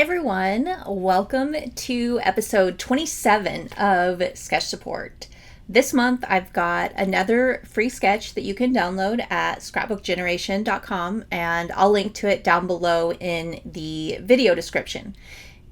everyone, welcome to episode 27 of Sketch Support. This month I've got another free sketch that you can download at scrapbookgeneration.com, and I'll link to it down below in the video description.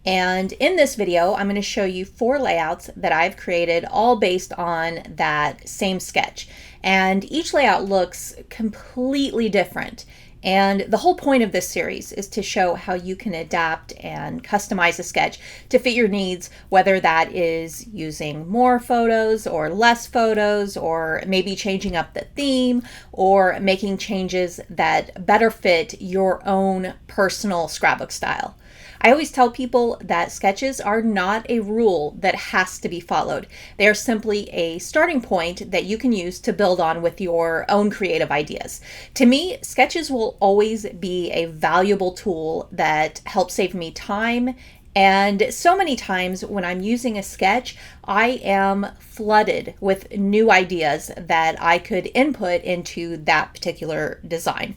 And in this video, I'm going to show you 4 layouts that I've created, all based on that same sketch. And each layout looks completely different. And the whole point of this series is to show how you can adapt and customize a sketch to fit your needs, whether that is using more photos or less photos, or maybe changing up the theme, or making changes that better fit your own personal scrapbook style. I always tell people that sketches are not a rule that has to be followed. They are simply a starting point that you can use to build on with your own creative ideas. To me, sketches will always be a valuable tool that helps save me time. And so many times when I'm using a sketch, I am flooded with new ideas that I could input into that particular design.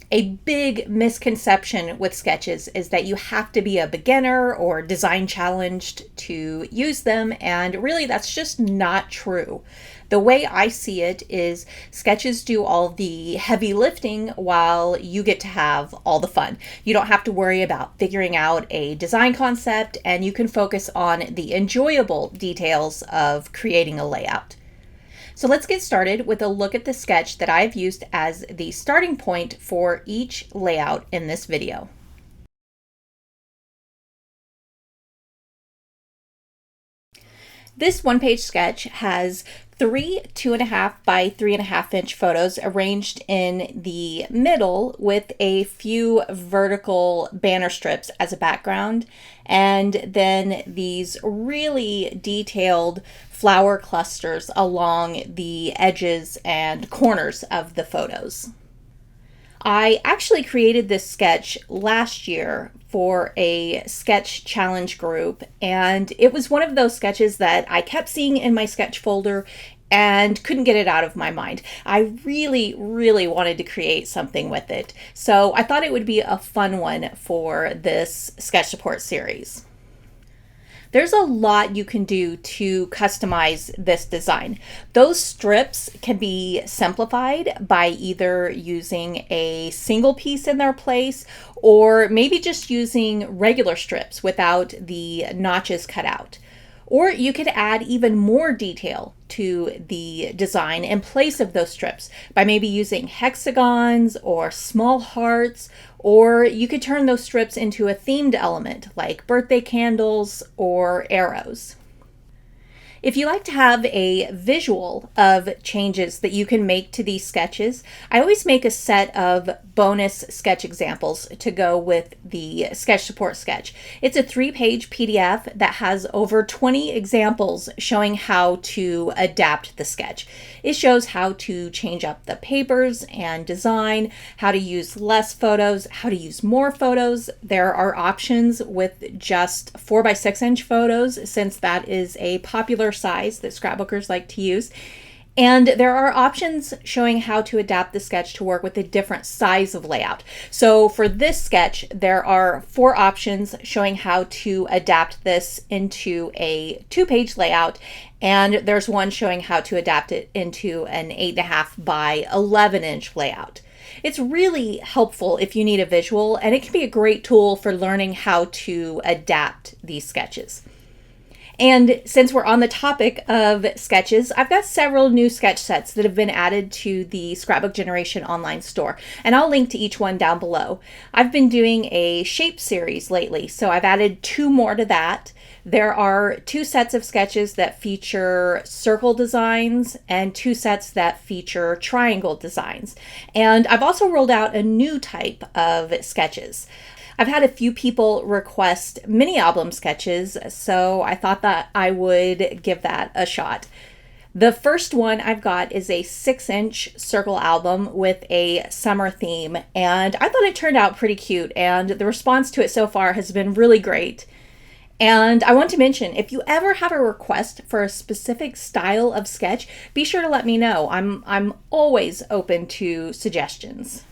A big misconception with sketches is that you have to be a beginner or design challenged to use them, and really that's just not true. The way I see it is sketches do all the heavy lifting while you get to have all the fun. You don't have to worry about figuring out a design concept, and you can focus on the enjoyable details of creating a layout. So let's get started with a look at the sketch that I've used as the starting point for each layout in this video. This one-page sketch has 3 2.5 by 3.5 inch photos arranged in the middle with a few vertical banner strips as a background, and then these really detailed flower clusters along the edges and corners of the photos. I actually created this sketch last year for a sketch challenge group, and it was one of those sketches that I kept seeing in my sketch folder and couldn't get it out of my mind. I really wanted to create something with it, so I thought it would be a fun one for this sketch support series. There's a lot you can do to customize this design. Those strips can be simplified by either using a single piece in their place, or maybe just using regular strips without the notches cut out. Or you could add even more detail to the design in place of those strips by maybe using hexagons or small hearts, or you could turn those strips into a themed element like birthday candles or arrows. If you like to have a visual of changes that you can make to these sketches, I always make a set of bonus sketch examples to go with the sketch support sketch. It's a 3-page PDF that has over 20 examples showing how to adapt the sketch. It shows how to change up the papers and design, how to use less photos, how to use more photos. There are options with just 4 by 6 inch photos, since that is a popular size that scrapbookers like to use. And there are options showing how to adapt the sketch to work with a different size of layout. So for this sketch, there are 4 options showing how to adapt this into a 2-page layout, and there's one showing how to adapt it into an 8.5 by 11 inch layout. It's really helpful if you need a visual, and it can be a great tool for learning how to adapt these sketches. And since we're on the topic of sketches, I've got several new sketch sets that have been added to the Scrapbook Generation online store, and I'll link to each one down below. I've been doing a shape series lately, so I've added 2 more to that. There are 2 sets of sketches that feature circle designs and 2 sets that feature triangle designs. And I've also rolled out a new type of sketches. I've had a few people request mini album sketches, so I thought that I would give that a shot. The first one I've got is a 6-inch circle album with a summer theme, and I thought it turned out pretty cute, and the response to it so far has been really great. And I want to mention, if you ever have a request for a specific style of sketch, be sure to let me know. I'm always open to suggestions.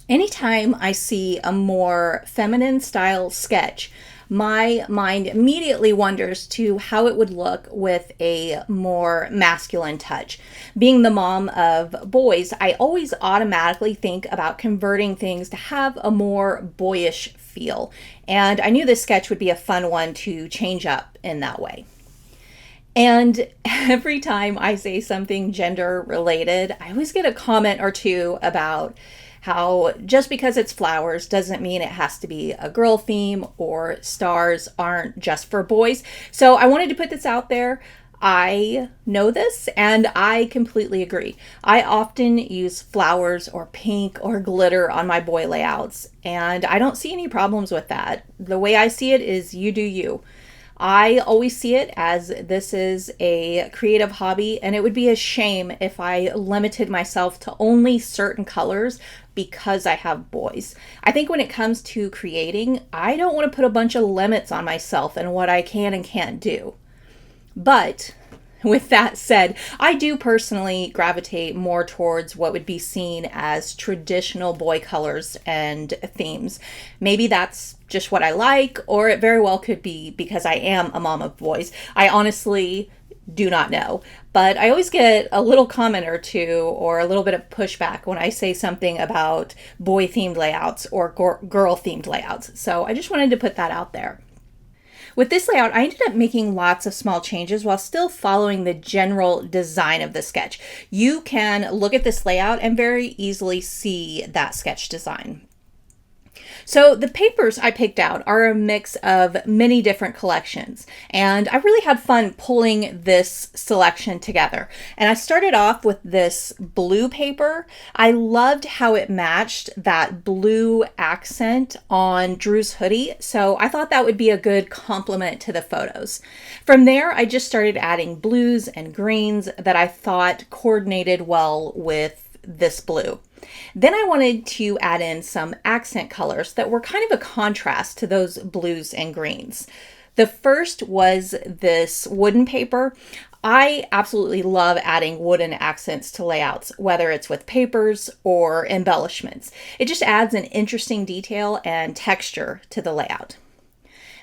Anytime I see a more feminine style sketch, my mind immediately wanders to how it would look with a more masculine touch. Being the mom of boys, I always automatically think about converting things to have a more boyish feel. And I knew this sketch would be a fun one to change up in that way. And every time I say something gender related, I always get a comment or two about how just because it's flowers doesn't mean it has to be a girl theme or stars aren't just for boys. So I wanted to put this out there. I know this and I completely agree. I often use flowers or pink or glitter on my boy layouts, and I don't see any problems with that. The way I see it is you do you. I always see it as this is a creative hobby, and it would be a shame if I limited myself to only certain colors because I have boys. I think when it comes to creating, I don't want to put a bunch of limits on myself and what I can and can't do. But with that said, I do personally gravitate more towards what would be seen as traditional boy colors and themes. Maybe that's just what I like, or it very well could be because I am a mom of boys. I honestly do not know, but I always get a little comment or two or a little bit of pushback when I say something about boy themed layouts or girl themed layouts. So I just wanted to put that out there. With this layout, I ended up making lots of small changes while still following the general design of the sketch. You can look at this layout and very easily see that sketch design. So the papers I picked out are a mix of many different collections, and I really had fun pulling this selection together. And I started off with this blue paper. I loved how it matched that blue accent on Drew's hoodie, so I thought that would be a good complement to the photos. From there, I just started adding blues and greens that I thought coordinated well with this blue. Then I wanted to add in some accent colors that were kind of a contrast to those blues and greens. The first was this wooden paper. I absolutely love adding wooden accents to layouts, whether it's with papers or embellishments. It just adds an interesting detail and texture to the layout.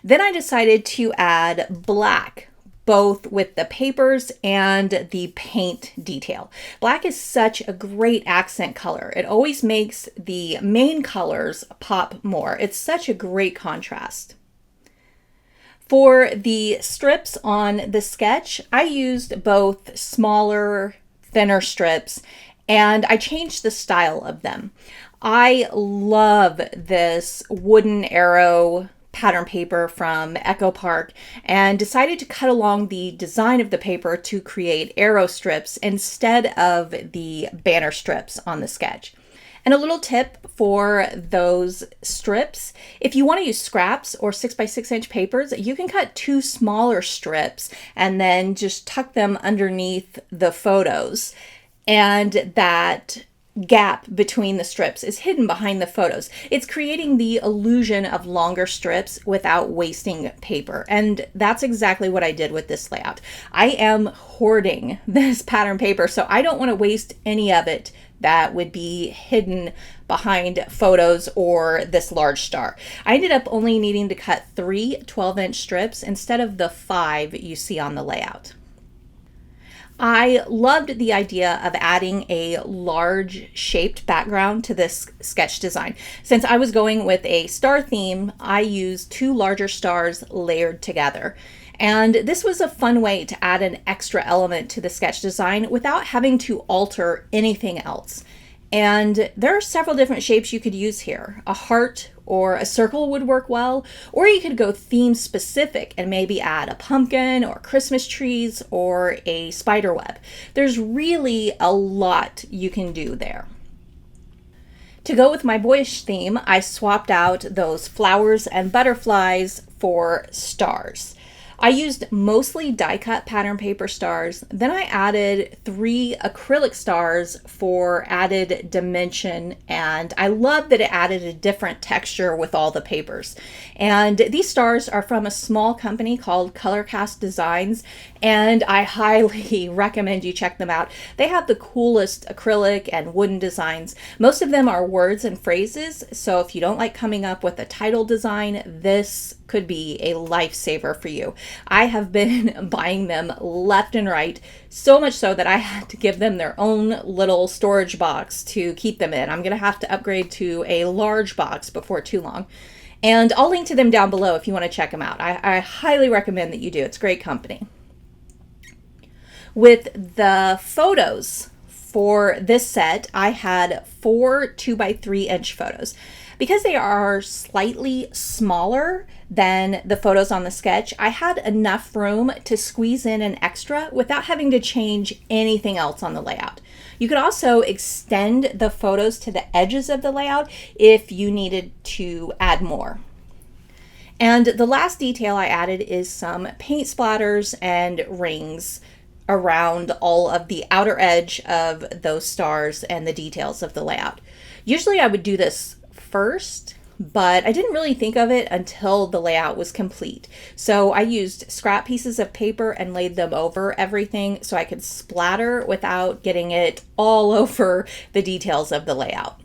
Then I decided to add black, both with the papers and the paint detail. Black is such a great accent color. It always makes the main colors pop more. It's such a great contrast. For the strips on the sketch, I used both smaller, thinner strips, and I changed the style of them. I love this wooden arrow pattern paper from Echo Park and decided to cut along the design of the paper to create arrow strips instead of the banner strips on the sketch. And a little tip for those strips, if you want to use scraps or 6x6 inch papers, you can cut two smaller strips and then just tuck them underneath the photos. And that gap between the strips is hidden behind the photos. It's creating the illusion of longer strips without wasting paper. And that's exactly what I did with this layout. I am hoarding this pattern paper, so I don't want to waste any of it that would be hidden behind photos or this large star. I ended up only needing to cut 3 12-inch strips instead of the 5 you see on the layout. I loved the idea of adding a large shaped background to this sketch design. Since I was going with a star theme, I used 2 larger stars layered together. And this was a fun way to add an extra element to the sketch design without having to alter anything else. And there are several different shapes you could use here. A heart or a circle would work well, or you could go theme specific and maybe add a pumpkin or Christmas trees or a spider web. There's really a lot you can do there. To go with my boyish theme, I swapped out those flowers and butterflies for stars. I used mostly die-cut pattern paper stars. Then I added 3 acrylic stars for added dimension, and I love that it added a different texture with all the papers. And these stars are from a small company called Colorcast Designs, and I highly recommend you check them out. They have the coolest acrylic and wooden designs. Most of them are words and phrases, so if you don't like coming up with a title design, this could be a lifesaver for you. I have been buying them left and right, so much so that I had to give them their own little storage box to keep them in. I'm going to have to upgrade to a large box before too long. And I'll link to them down below if you want to check them out. I highly recommend that you do. It's great company. With the photos for this set, I had 4 2x3 photos. Because they are slightly smaller than the photos on the sketch, I had enough room to squeeze in an extra without having to change anything else on the layout. You could also extend the photos to the edges of the layout if you needed to add more. And the last detail I added is some paint splatters and rings around all of the outer edge of those stars and the details of the layout. Usually I would do this first, but I didn't really think of it until the layout was complete. So I used scrap pieces of paper and laid them over everything so I could splatter without getting it all over the details of the layout.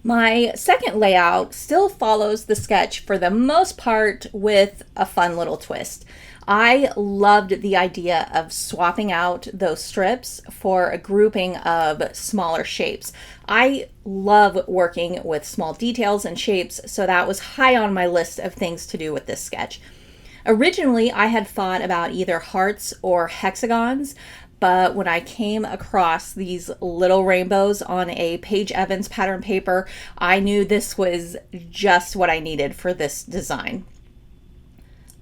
My second layout still follows the sketch for the most part with a fun little twist. I loved the idea of swapping out those strips for a grouping of smaller shapes. I love working with small details and shapes, so that was high on my list of things to do with this sketch. Originally, I had thought about either hearts or hexagons, but when I came across these little rainbows on a Paige Evans pattern paper, I knew this was just what I needed for this design.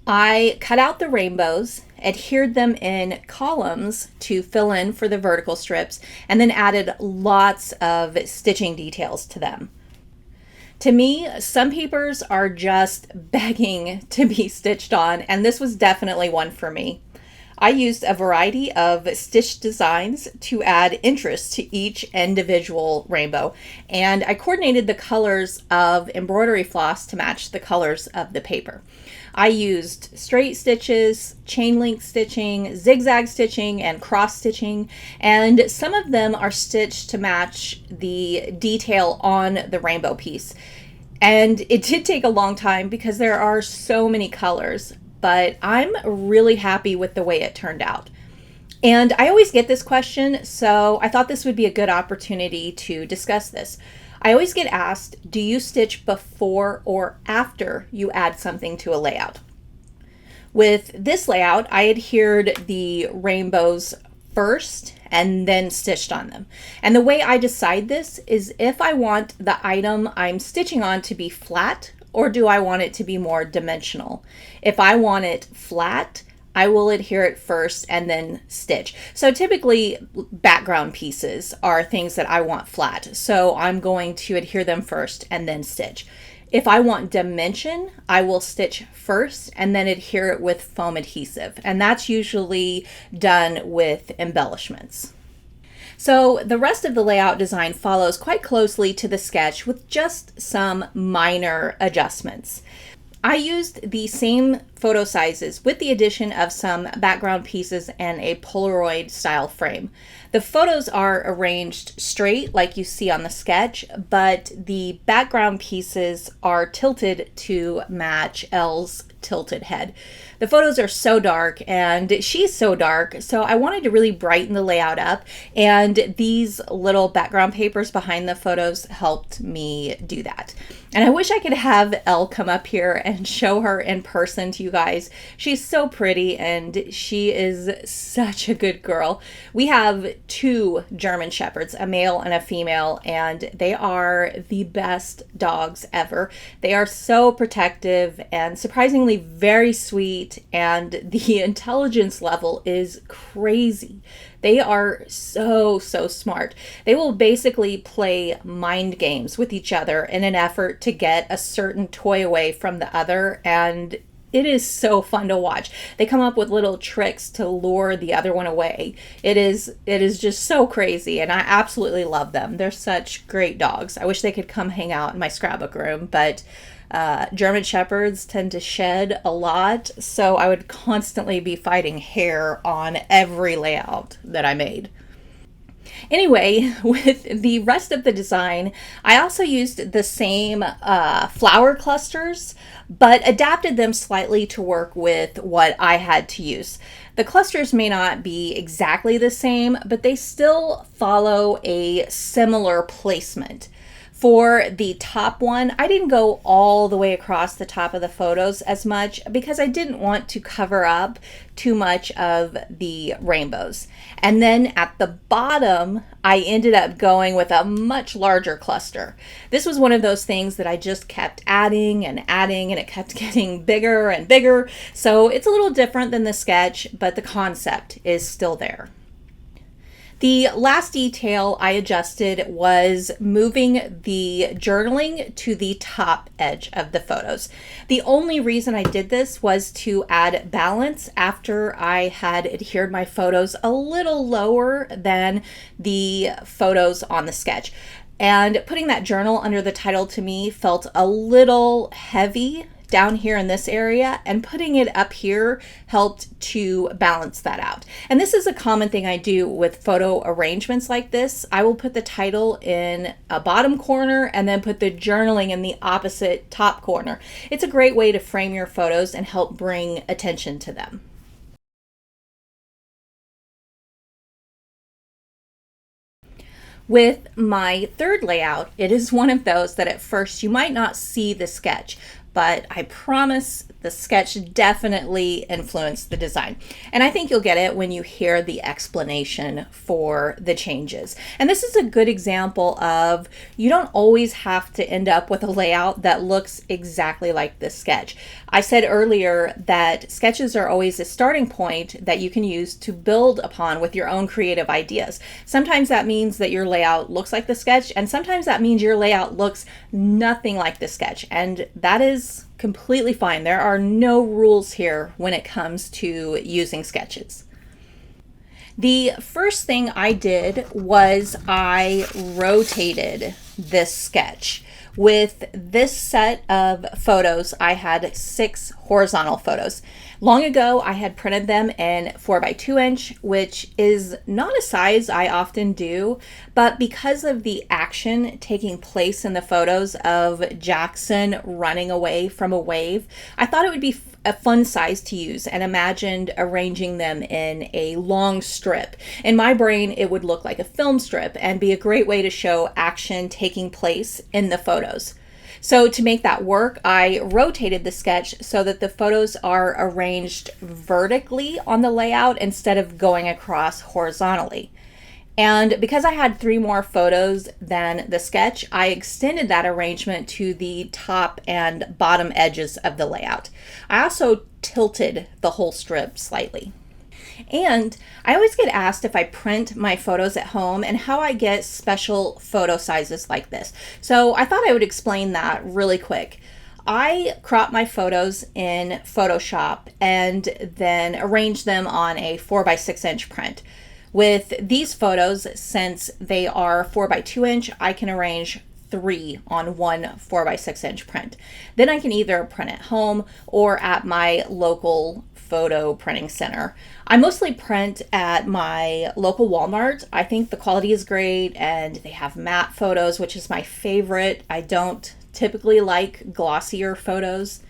I cut out the rainbows, adhered them in columns to fill in for the vertical strips, and then added lots of stitching details to them. To me, some papers are just begging to be stitched on, and this was definitely one for me. I used a variety of stitched designs to add interest to each individual rainbow, and I coordinated the colors of embroidery floss to match the colors of the paper. I used straight stitches, chain link stitching, zigzag stitching, and cross stitching, and some of them are stitched to match the detail on the rainbow piece. And it did take a long time because there are so many colors, but I'm really happy with the way it turned out. And I always get this question, so I thought this would be a good opportunity to discuss this. I always get asked, do you stitch before or after you add something to a layout? With this layout, I adhered the rainbows first and then stitched on them. And the way I decide this is if I want the item I'm stitching on to be flat, or do I want it to be more dimensional? If I want it flat, I will adhere it first and then stitch. So typically background pieces are things that I want flat. So I'm going to adhere them first and then stitch. If I want dimension, I will stitch first and then adhere it with foam adhesive. And that's usually done with embellishments. So the rest of the layout design follows quite closely to the sketch with just some minor adjustments. I used the same photo sizes with the addition of some background pieces and a Polaroid style frame. The photos are arranged straight like you see on the sketch, but the background pieces are tilted to match Elle's tilted head. The photos are so dark and she's so dark, so I wanted to really brighten the layout up, and these little background papers behind the photos helped me do that. And I wish I could have Elle come up here and show her in person to you guys. She's so pretty and she is such a good girl. We have 2 German Shepherds, a male and a female, and they are the best dogs ever. They are so protective and surprisingly very sweet, and the intelligence level is crazy. They are so smart. They will basically play mind games with each other in an effort to get a certain toy away from the other, and it is so fun to watch. They come up with little tricks to lure the other one away. It is just so crazy, and I absolutely love them. They're such great dogs. I wish they could come hang out in my scrapbook room, but German Shepherds tend to shed a lot, so I would constantly be fighting hair on every layout that I made. Anyway, with the rest of the design, I also used the same flower clusters, but adapted them slightly to work with what I had to use. The clusters may not be exactly the same, but they still follow a similar placement. For the top one, I didn't go all the way across the top of the photos as much because I didn't want to cover up too much of the rainbows. And then at the bottom, I ended up going with a much larger cluster. This was one of those things that I just kept adding and adding, and it kept getting bigger and bigger. So it's a little different than the sketch, but the concept is still there. The last detail I adjusted was moving the journaling to the top edge of the photos. The only reason I did this was to add balance after I had adhered my photos a little lower than the photos on the sketch. And putting that journal under the title to me felt a little heavy down here in this area, and putting it up here helped to balance that out. And this is a common thing I do with photo arrangements like this. I will put the title in a bottom corner and then put the journaling in the opposite top corner. It's a great way to frame your photos and help bring attention to them. With my third layout, it is one of those that at first you might not see the sketch, but I promise the sketch definitely influenced the design. And I think you'll get it when you hear the explanation for the changes. And this is a good example of you don't always have to end up with a layout that looks exactly like this sketch. I said earlier that sketches are always a starting point that you can use to build upon with your own creative ideas. Sometimes that means that your layout looks like the sketch, and sometimes that means your layout looks nothing like the sketch. And that is completely fine. There are no rules here when it comes to using sketches. The first thing I did was I rotated this sketch. With this set of photos, I had 6 horizontal photos. Long ago, I had printed them in 4x2 inch, which is not a size I often do, but because of the action taking place in the photos of Jackson running away from a wave, I thought it would be a fun size to use and imagined arranging them in a long strip. In my brain, it would look like a film strip and be a great way to show action taking place in the photos. So to make that work, I rotated the sketch so that the photos are arranged vertically on the layout instead of going across horizontally. And because I had 3 more photos than the sketch, I extended that arrangement to the top and bottom edges of the layout. I also tilted the whole strip slightly. And I always get asked if I print my photos at home and how I get special photo sizes like this. So I thought I would explain that really quick. I crop my photos in Photoshop and then arrange them on a 4x6 inch print. With these photos, since they are 4x2 inch, I can arrange 3 on one 4x6 inch print. Then I can either print at home or at my local photo printing center. I mostly print at my local Walmart. I think the quality is great and they have matte photos, which is my favorite. I don't typically like glossier photos.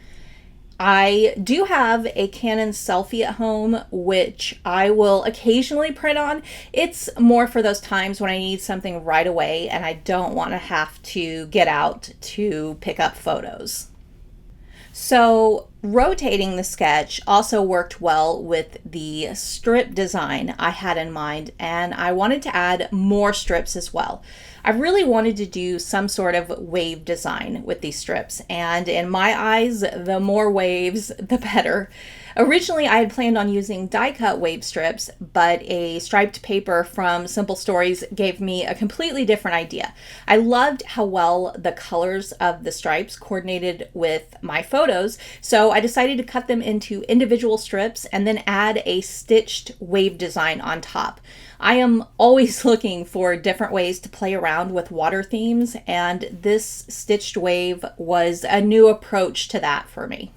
I do have a Canon selfie at home, which I will occasionally print on. It's more for those times when I need something right away and I don't want to have to get out to pick up photos. So rotating the sketch also worked well with the strip design I had in mind, and I wanted to add more strips as well. I really wanted to do some sort of wave design with these strips, and in my eyes, the more waves, the better. Originally, I had planned on using die-cut wave strips, but a striped paper from Simple Stories gave me a completely different idea. I loved how well the colors of the stripes coordinated with my photos, so I decided to cut them into individual strips and then add a stitched wave design on top. I am always looking for different ways to play around with water themes, and this stitched wave was a new approach to that for me.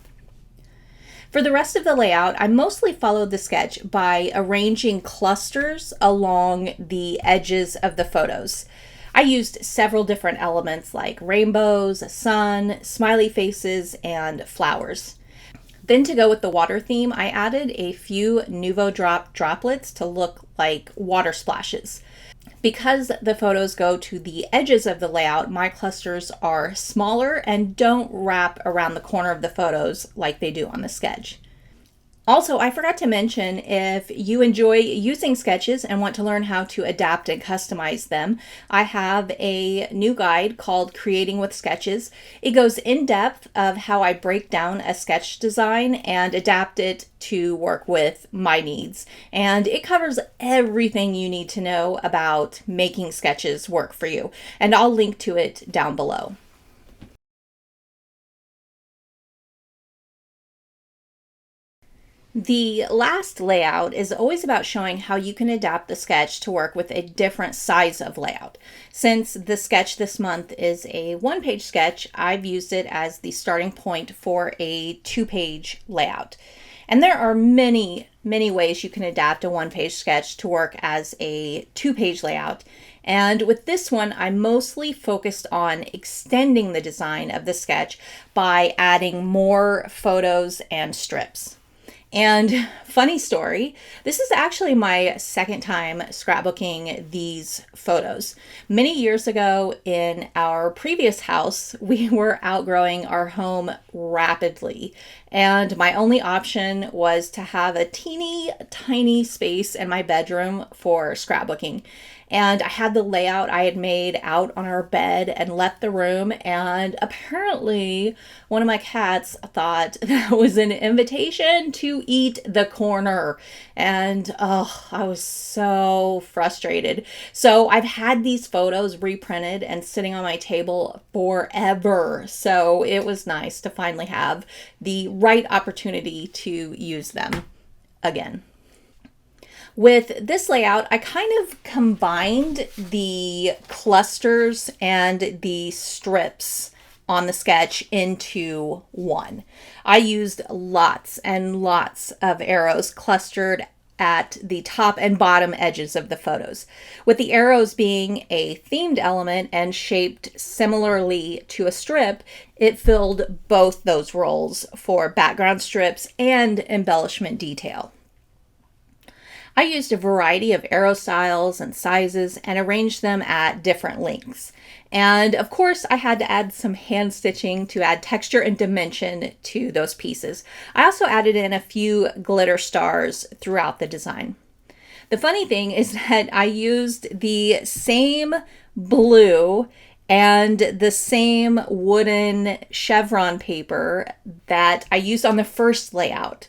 For the rest of the layout, I mostly followed the sketch by arranging clusters along the edges of the photos. I used several different elements like rainbows, a sun, smiley faces, and flowers. Then to go with the water theme, I added a few Nuvo Drop droplets to look like water splashes. Because the photos go to the edges of the layout, my clusters are smaller and don't wrap around the corner of the photos like they do on the sketch. Also, I forgot to mention, if you enjoy using sketches and want to learn how to adapt and customize them, I have a new guide called Creating with Sketches. It goes in depth of how I break down a sketch design and adapt it to work with my needs. And it covers everything you need to know about making sketches work for you. And I'll link to it down below. The last layout is always about showing how you can adapt the sketch to work with a different size of layout. Since the sketch this month is a one-page sketch, I've used it as the starting point for a two-page layout. And there are many ways you can adapt a one-page sketch to work as a two-page layout. And with this one, I mostly focused on extending the design of the sketch by adding more photos and strips. And funny story, this is actually my second time scrapbooking these photos. Many years ago in our previous house, we were outgrowing our home rapidly. And my only option was to have a teeny tiny space in my bedroom for scrapbooking. And I had the layout I had made out on our bed and left the room. And apparently one of my cats thought that was an invitation to eat the corner. And I was so frustrated. So I've had these photos reprinted and sitting on my table forever. So it was nice to finally have the right opportunity to use them again. With this layout, I kind of combined the clusters and the strips on the sketch into one. I used lots and lots of arrows clustered at the top and bottom edges of the photos, with the arrows being a themed element and shaped similarly to a strip. It filled both those roles for background strips and embellishment detail. I used a variety of arrow styles and sizes and arranged them at different lengths. And of course, I had to add some hand stitching to add texture and dimension to those pieces. I also added in a few glitter stars throughout the design. The funny thing is that I used the same blue and the same wooden chevron paper that I used on the first layout.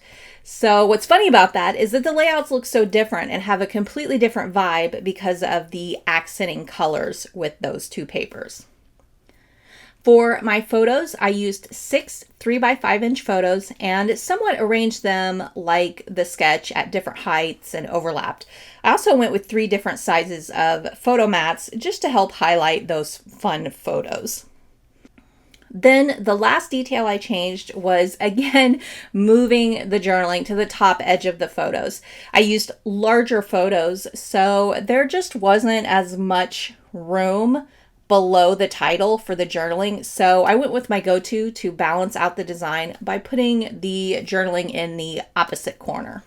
So what's funny about that is that the layouts look so different and have a completely different vibe because of the accenting colors with those two papers. For my photos, I used 6 3x5-inch photos and somewhat arranged them like the sketch at different heights and overlapped. I also went with 3 different sizes of photo mats just to help highlight those fun photos. Then the last detail I changed was, again, moving the journaling to the top edge of the photos. I used larger photos, so there just wasn't as much room below the title for the journaling. So I went with my go-to to balance out the design by putting the journaling in the opposite corner.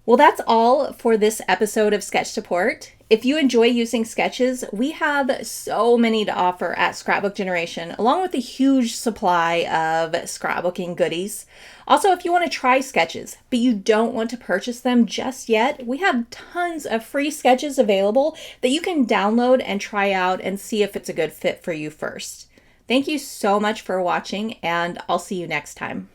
Well, that's all for this episode of Sketch Support. If you enjoy using sketches, we have so many to offer at Scrapbook Generation, along with a huge supply of scrapbooking goodies. Also, if you want to try sketches, but you don't want to purchase them just yet, we have tons of free sketches available that you can download and try out and see if it's a good fit for you first. Thank you so much for watching, and I'll see you next time.